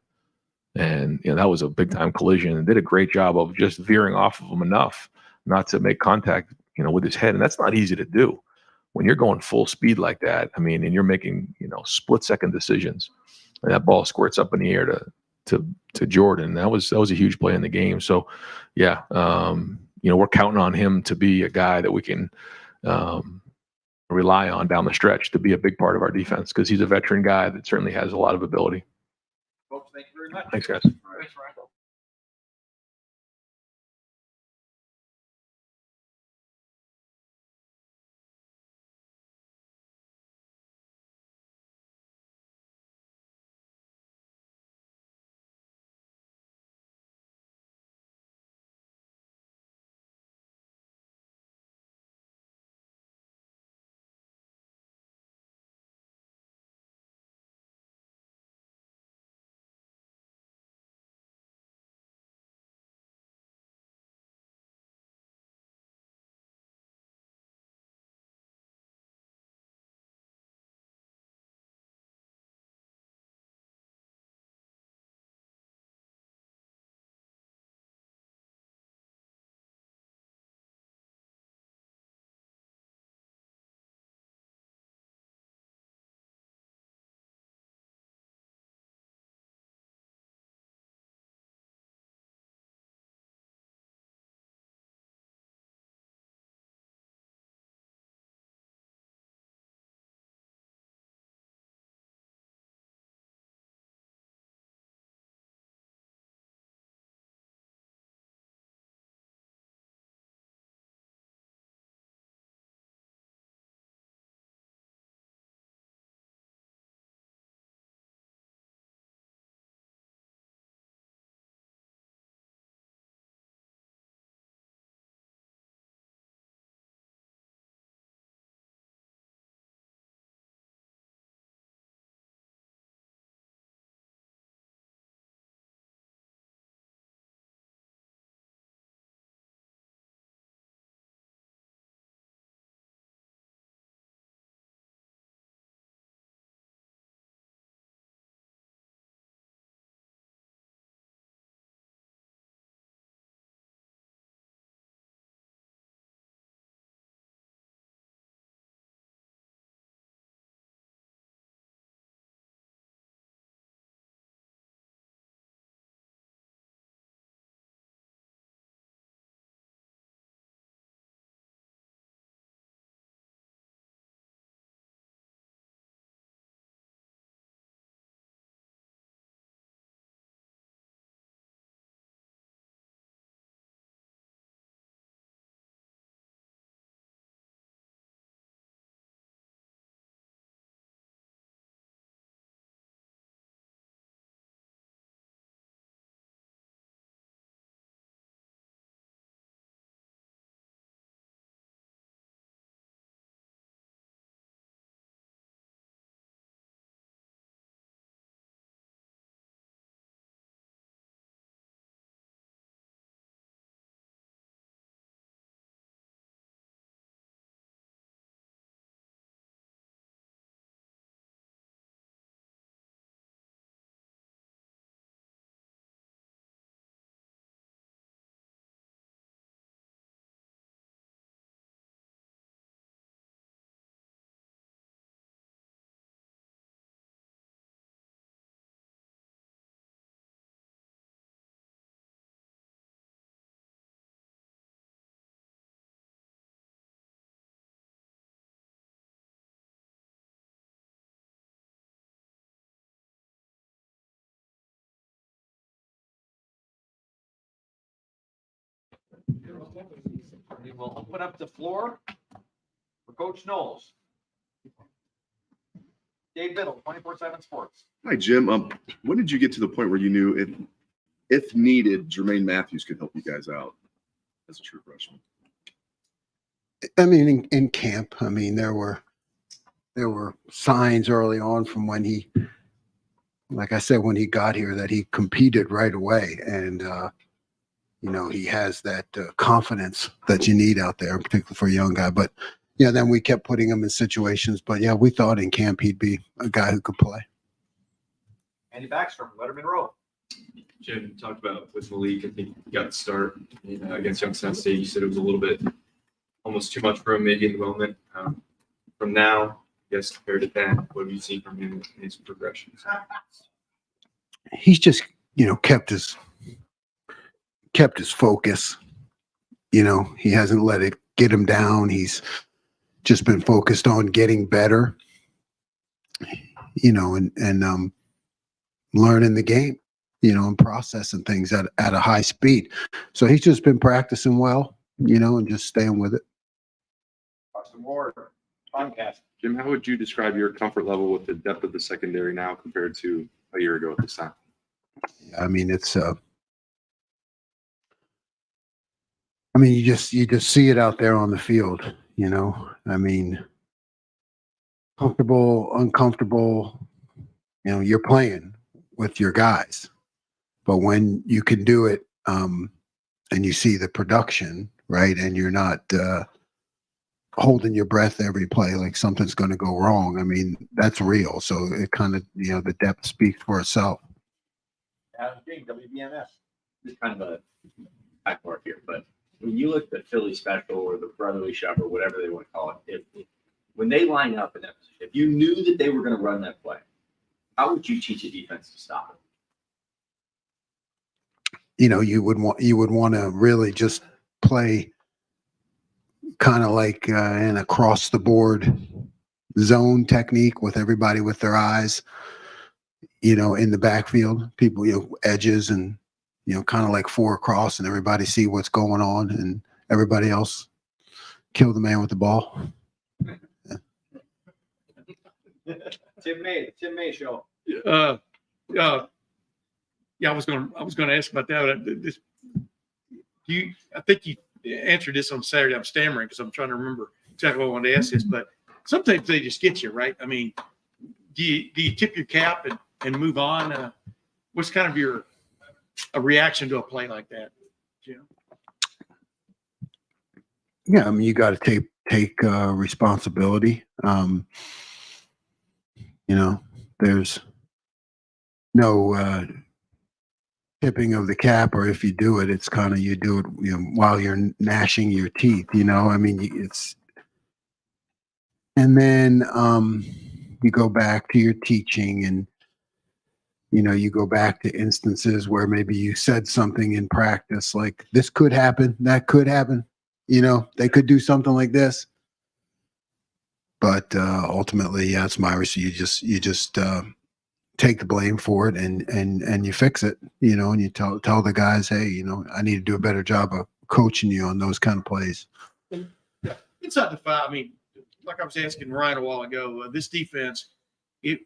And, that was a big time collision, and did a great job of just veering off of him enough not to make contact, with his head. And that's not easy to do when you're going full speed like that. I mean, and you're making, split second decisions, and that ball squirts up in the air to Jordan. That was a huge play in the game. So yeah, we're counting on him to be a guy that we can, rely on down the stretch to be a big part of our defense, because he's a veteran guy that certainly has a lot of ability. Folks, thank you very much. Thanks, guys. Thanks, Ryan. We will open up the floor for Coach Knowles. Dave Biddle, 24/7 Sports. Hi, Jim. When did you get to the point where you knew if needed, Germaine Matthews could help you guys out as a true freshman? I mean, in camp, I mean, there were signs early on from when he, like I said, when he got here, that he competed right away. And, he has that confidence that you need out there, particularly for a young guy. But, then we kept putting him in situations. But, we thought in camp he'd be a guy who could play. Andy Backstrom, Letterman Row. Jim, you talked about with Malik, I think he got the start against Youngstown State. You said it was a little bit almost too much for him maybe in the moment. From now, I guess compared to that, what have you seen from him in his progressions? He's just, kept his focus. He hasn't let it get him down. He's just been focused on getting better, and learning the game, and processing things at a high speed. So he's just been practicing well, and just staying with it. Austin Ward, Comcast. Jim, how would you describe your comfort level with the depth of the secondary now compared to a year ago at this time? I mean, it's you just see it out there on the field, I mean, comfortable, uncomfortable, you're playing with your guys. But when you can do it, and you see the production, right, and you're not holding your breath every play like something's going to go wrong, I mean, that's real. So it kind of, the depth speaks for itself. Adam King, WBMS. Just kind of a backmark here, but when you look at the Philly special or the brotherly shove or whatever they want to call it, when they line up in that position, if you knew that they were going to run that play, how would you teach a defense to stop it? You would want to really just play kind of like an across the board zone technique with everybody with their eyes, in the backfield, people, edges and, kind of like 4 across, and everybody see what's going on, and everybody else kill the man with the ball. Tim May show. Yeah, I was going to ask about that. I think you answered this on Saturday. I'm stammering because I'm trying to remember exactly what I wanted to ask this, but sometimes they just get you, right? I mean, do you tip your cap and move on? What's kind of your reaction to a play like that, Jim? Yeah, I mean, you got to take responsibility. There's no tipping of the cap, or if you do it, it's kind of, you do it while you're gnashing your teeth. I mean, it's, and then you go back to your teaching, and you go back to instances where maybe you said something in practice like, this could happen, that could happen, they could do something like this. But ultimately, yeah, it's my risk. You just take the blame for it and you fix it, and you tell the guys, hey, I need to do a better job of coaching you on those kind of plays. Yeah, inside the 5. I mean, like I was asking Ryan a while ago, this defense, a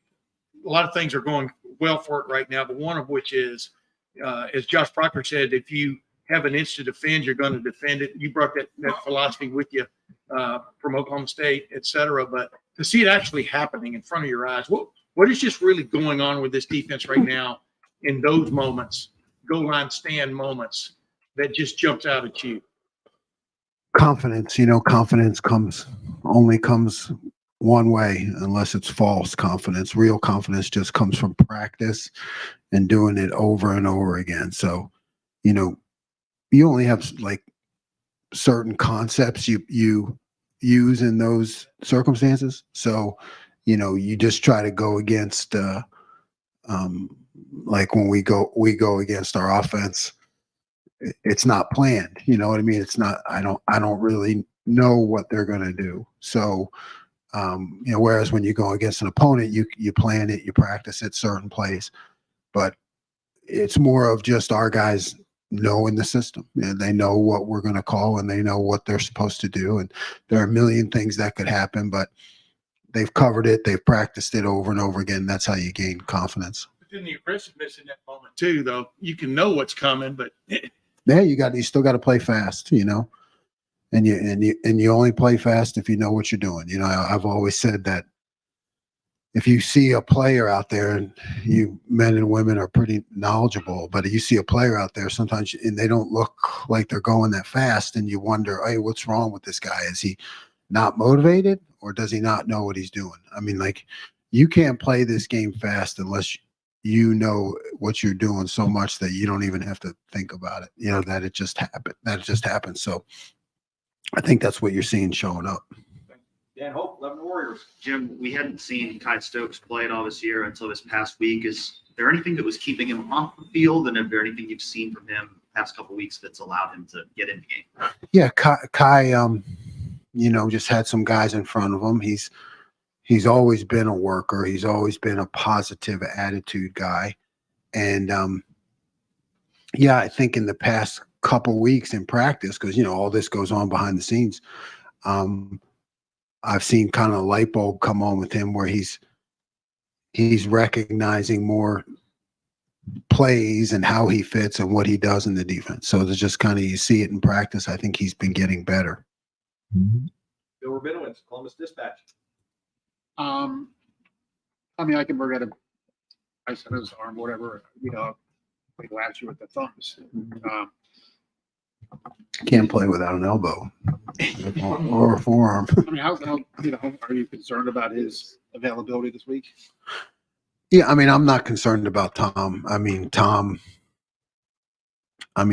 lot of things are going well for it right now, but one of which is, as Josh Proctor said, if you have an inch to defend, you're going to defend it. You brought that philosophy with you from Oklahoma State, et cetera. But to see it actually happening in front of your eyes, what is just really going on with this defense right now in those moments, goal line stand moments, that just jumps out at you? Confidence, confidence only comes one way, unless it's false confidence. Real confidence just comes from practice and doing it over and over again. So, you only have like certain concepts you use in those circumstances. So, you just try to go against, like when we go against our offense, it's not planned. You know what I mean? It's not, I don't really know what they're going to do. So, whereas when you go against an opponent, you plan it, you practice it certain plays, but it's more of just our guys know in the system. And they know what we're going to call, and they know what they're supposed to do. And there are a million things that could happen, but they've covered it. They've practiced it over and over again. That's how you gain confidence. But then the aggressiveness in that moment too, though, you can know what's coming, but Yeah, you still got to play fast, and you only play fast if you know what you're doing. I've always said that if you see a player out there, and you men and women are pretty knowledgeable, but you see a player out there sometimes and they don't look like they're going that fast, and you wonder, hey, what's wrong with this guy? Is he not motivated, or does he not know what he's doing? I mean, like, you can't play this game fast unless you know what you're doing so much that you don't even have to think about it, that it just happened. So I think that's what you're seeing showing up. Dan Hope, Lebanon Warriors. Jim, we hadn't seen Kai Stokes play at all this year until this past week. Is there anything that was keeping him off the field? And is there anything you've seen from him the past couple of weeks that's allowed him to get in the game? Yeah, Kai just had some guys in front of him. He's always been a worker. He's always been a positive attitude guy. And I think in the past couple weeks in practice, because all this goes on behind the scenes, I've seen kind of a light bulb come on with him where he's recognizing more plays and how he fits and what he does in the defense. So there's just kind of, you see it in practice. I think he's been getting better. Bill Rabinowitz, Columbus Dispatch. I mean, I can bring out I said his arm, whatever, like last year with the thumbs. Can't play without an elbow or a forearm. I mean, how are you concerned about his availability this week? Yeah, I mean, I'm not concerned about Tom. I mean,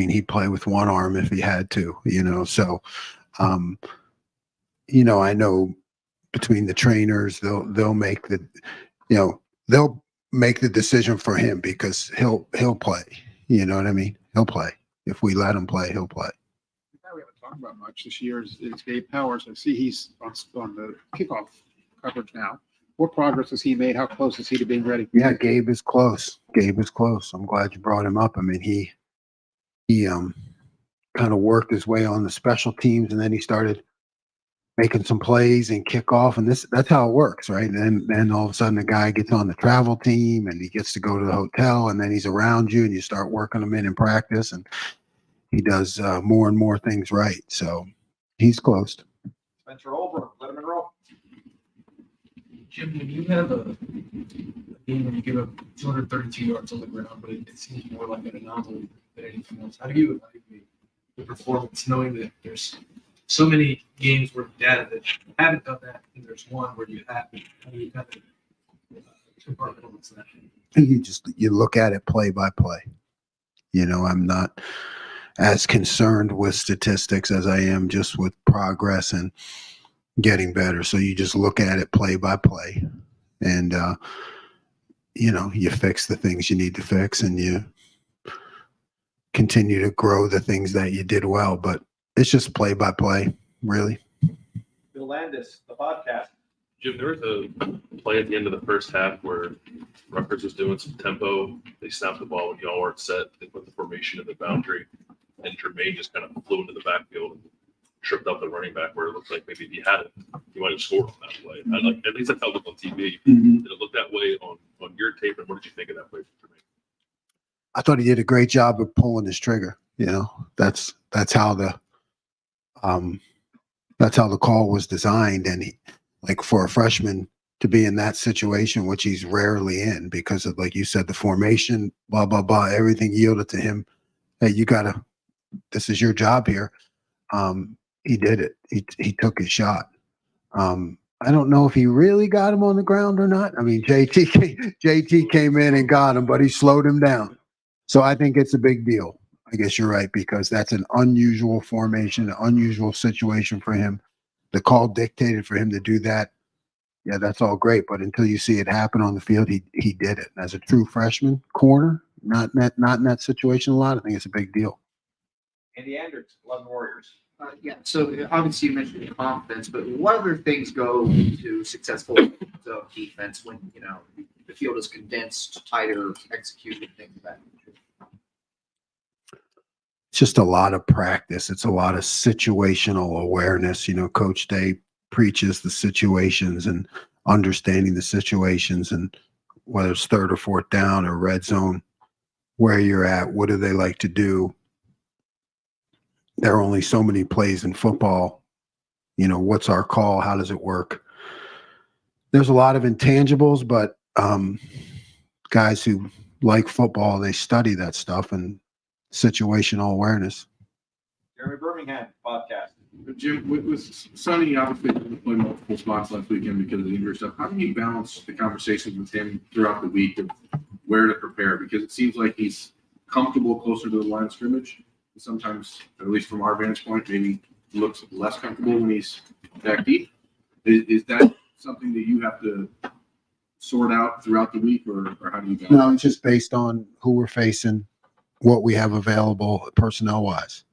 he'd play with one arm if he had to, so, I know between the trainers, they'll make they'll make the decision for him because he'll play. You know what I mean? He'll play. If we let him play, he'll play. We haven't talked about much this year is Gabe Powers. I see he's on the kickoff coverage now. What progress has he made? How close is he to being ready? Yeah, Gabe is close. I'm glad you brought him up. I mean, he kind of worked his way on the special teams, and then he started making some plays and kickoff, and that's how it works, right? And then all of a sudden the guy gets on the travel team and he gets to go to the hotel, and then he's around you and you start working him in practice, and he does more and more things right. So he's close. Spencer Holbrook, let him enroll. Jim, when you have a game where you give up 232 yards on the ground, but it seems more like an anomaly than anything else, how do you evaluate the performance knowing that there's so many games where the data that you haven't done that, and there's one where you have? How do you kind of compartmentalize that? You look at it play by play. I'm not as concerned with statistics as I am just with progress and getting better. So you just look at it play by play, and you fix the things you need to fix, and you continue to grow the things that you did well. But it's just play by play, really. Bill Landis, the podcast. Jim, there was a play at the end of the first half where Rutgers was doing some tempo. They snapped the ball when y'all weren't set. They put the formation in the boundary, and Germaine just kind of flew into the backfield and tripped up the running back where it looked like maybe if he had it, he might have scored on that play. At least that's how it looked on TV. Did it look that way on your tape, and what did you think of that play from Germaine? I thought he did a great job of pulling his trigger. That's how the call was designed, and like for a freshman to be in that situation, which he's rarely in because of, like you said, the formation, blah blah blah, everything yielded to him. Hey, this is your job here. He did it. He took his shot. I don't know if he really got him on the ground or not. I mean, JT came in and got him, but he slowed him down. So I think it's a big deal. I guess you're right, because that's an unusual formation, an unusual situation for him. The call dictated for him to do that. Yeah, that's all great, but until you see it happen on the field, he did it. As a true freshman corner, not in that situation a lot, I think it's a big deal. Andy Andrews, Lebanon Warriors. Yeah, so obviously you mentioned confidence, but what other things go into successful zone defense when the field is condensed, tighter, executed, things of that nature? it's just a lot of practice. It's a lot of situational awareness. Coach Day preaches the situations and understanding the situations, and whether it's third or fourth down or red zone, where you're at, what do they like to do? There are only so many plays in football. What's our call? How does it work? There's a lot of intangibles, but guys who like football, they study that stuff and situational awareness. Jeremy Birmingham podcast. Jim, with Sonny obviously didn't play multiple spots last weekend because of the injury stuff, how do you balance the conversations with him throughout the week of where to prepare? Because it seems like he's comfortable closer to the line of scrimmage. Sometimes, at least from our vantage point, maybe looks less comfortable when he's back deep. Is that something that you have to sort out throughout the week, or how do you balance? No, it's just based on who we're facing, what we have available personnel-wise.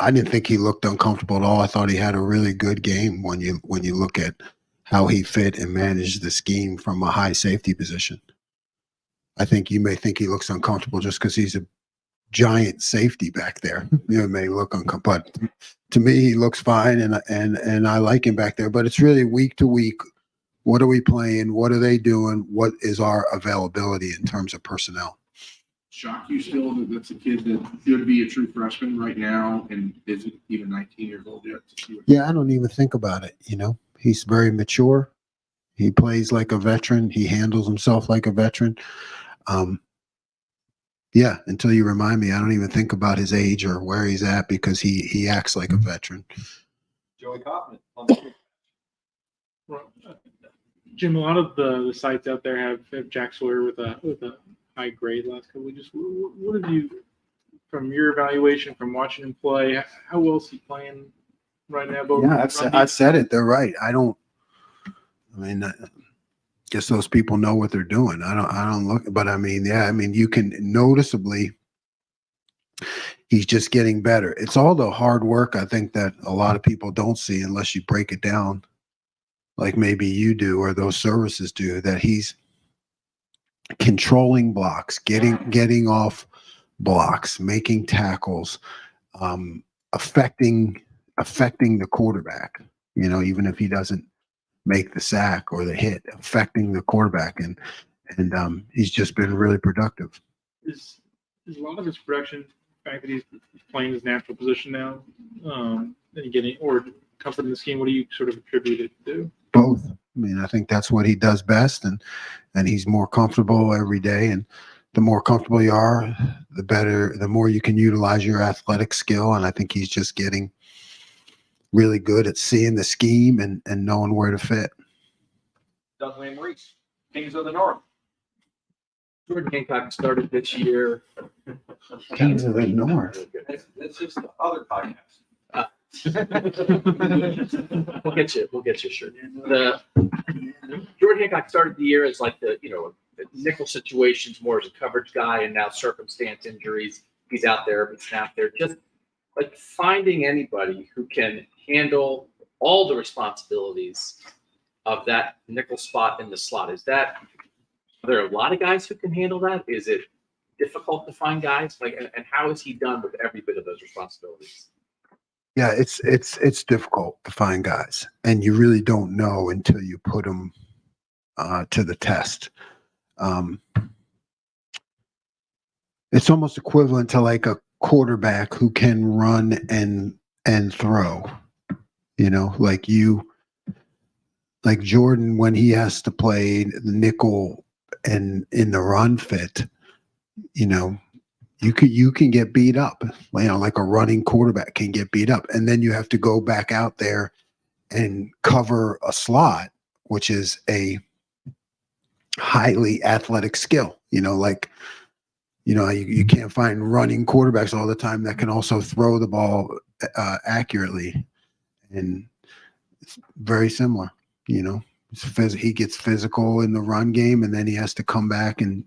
I didn't think he looked uncomfortable at all. I thought he had a really good game when you look at how he fit and managed the scheme from a high safety position. I think you may think he looks uncomfortable just because he's a giant safety back there. It may look uncomfortable, but to me, he looks fine, and I like him back there. But it's really week to week. What are we playing? What are they doing? What is our availability in terms of personnel? Shock you still that that's a kid that should be a true freshman right now and isn't even 19 years old yet? Yeah, I don't even think about it. He's very mature. He plays like a veteran. He handles himself like a veteran. Yeah, until you remind me, I don't even think about his age or where he's at because he acts like a veteran. Joey Kaufman. Jim, a lot of the sites out there have Jack Sawyer with a high grade last couple of weeks. What have you, from your evaluation, from watching him play, how well is he playing right now? Yeah, I've said it. They're right. I guess those people know what they're doing. I don't look, but you can noticeably, he's just getting better. It's all the hard work, I think, that a lot of people don't see unless you break it down, like maybe you do or those services do, that he's controlling blocks, getting off blocks, making tackles, affecting the quarterback, even if he doesn't make the sack or the hit, affecting the quarterback, and he's just been really productive. Is a lot of his production the fact that he's playing his natural position now, and getting or comfort in the scheme? What do you sort of attribute it to? Both. I think that's what he does best, and he's more comfortable every day. And the more comfortable you are, the better, the more you can utilize your athletic skill. And I think he's just getting really good at seeing the scheme and knowing where to fit. Doug Reese, Kings of the North. Jordan Hancock started this year. Kings of the North. That's just the other podcast. We'll get you a shirt. Jordan Hancock started the year as like the nickel situations, more as a coverage guy, and now circumstance injuries. He's out there, but he's not there. Just like finding anybody who can handle all the responsibilities of that nickel spot in the slot. Are there a lot of guys who can handle that? Is it difficult to find guys? And how is he done with every bit of those responsibilities? Yeah, it's difficult to find guys, and you really don't know until you put them to the test. It's almost equivalent to like a quarterback who can run and throw. Like Jordan, when he has to play the nickel and in the run fit, you can get beat up, like a running quarterback can get beat up. And then you have to go back out there and cover a slot, which is a highly athletic skill. You can't find running quarterbacks all the time that can also throw the ball accurately. And it's very similar, he gets physical in the run game, and then he has to come back and,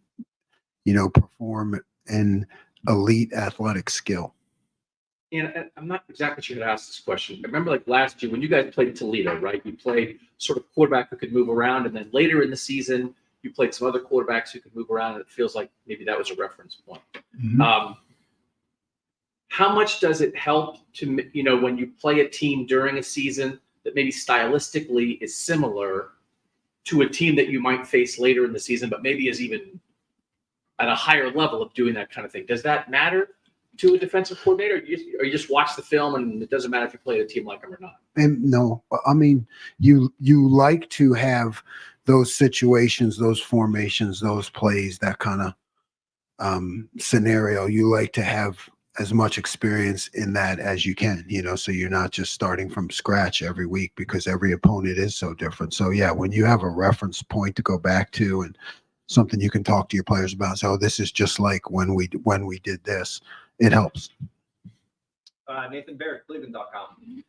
perform an elite athletic skill. And I'm not exactly sure how to ask this question. I remember like last year when you guys played Toledo, right? You played sort of quarterback who could move around, and then later in the season, you played some other quarterbacks who could move around, and it feels like maybe that was a reference point. Mm-hmm. how much does it help to, when you play a team during a season that maybe stylistically is similar to a team that you might face later in the season, but maybe is even at a higher level of doing that kind of thing? Does that matter to a defensive coordinator? Or you just watch the film and it doesn't matter if you play a team like them or not? And no, I mean, you like to have those situations, those formations, those plays, that kind of scenario. You like to have as much experience in that as you can, so you're not just starting from scratch every week, because every opponent is so different. So yeah, when you have a reference point to go back to and something you can talk to your players about, so this is just like when we did this, it helps. Nathan Barrett, Cleveland.com.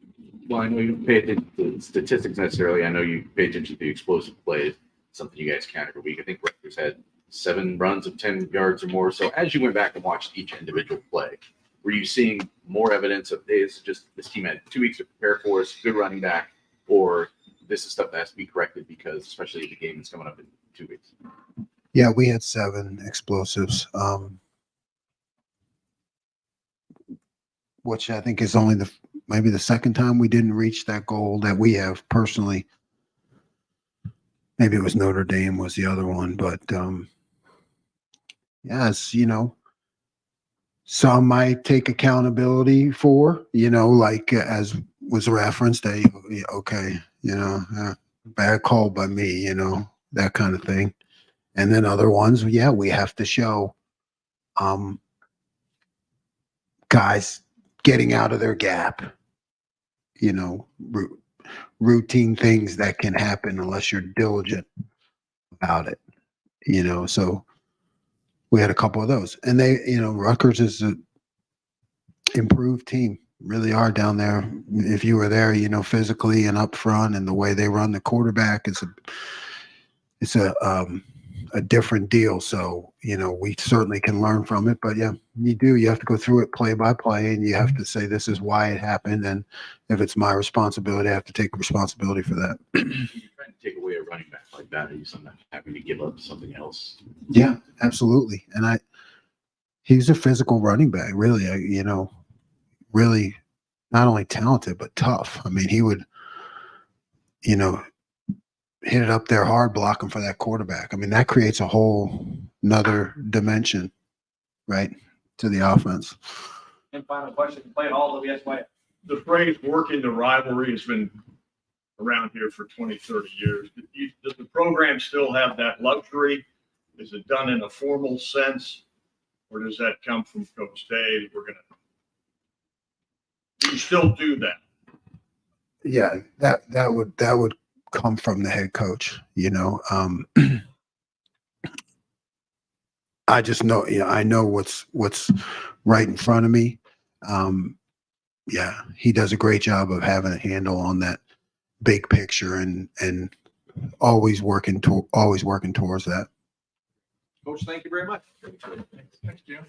Well, I know you don't pay attention to statistics necessarily. I know you pay attention to the explosive plays, something you guys count every week. I think Rutgers had 7 runs of 10 yards or more. So as you went back and watched each individual play, were you seeing more evidence of, hey, this team had 2 weeks to prepare for us, good running back, or this is stuff that has to be corrected because especially the game is coming up in 2 weeks? Yeah, we had 7 explosives, which I think is only maybe the second time we didn't reach that goal that we have personally. Maybe it was Notre Dame was the other one, but yes, some might take accountability for, like as was referenced, okay, bad call by me, that kind of thing. And then other ones, yeah, we have to show guys getting out of their gap, routine things that can happen unless you're diligent about it, so we had a couple of those. And they, Rutgers is an improved team, really are down there. If you were there, physically and up front, and the way they run the quarterback is a different deal. So, we certainly can learn from it. But yeah, you have to go through it play by play, and you have to say, this is why it happened. And if it's my responsibility, I have to take responsibility for that. You're trying to take away a running back like that, are you sometimes having to give up something else? Yeah, absolutely. And he's a physical running back, really, really not only talented, but tough. I mean, he would, hit it up there hard, blocking for that quarterback. I mean, that creates a whole nother dimension, right, to the offense. And final question, play it all WSY. The phrase "working the rivalry" has been around here for 20, 30 years. Does the program still have that luxury? Is it done in a formal sense, or does that come from Coach Day? Do you still do that? Yeah, that would come from the head coach. I just know, I know what's right in front of me. Yeah, he does a great job of having a handle on that big picture and always working towards that. Coach, thank you very much. Thanks, Jim.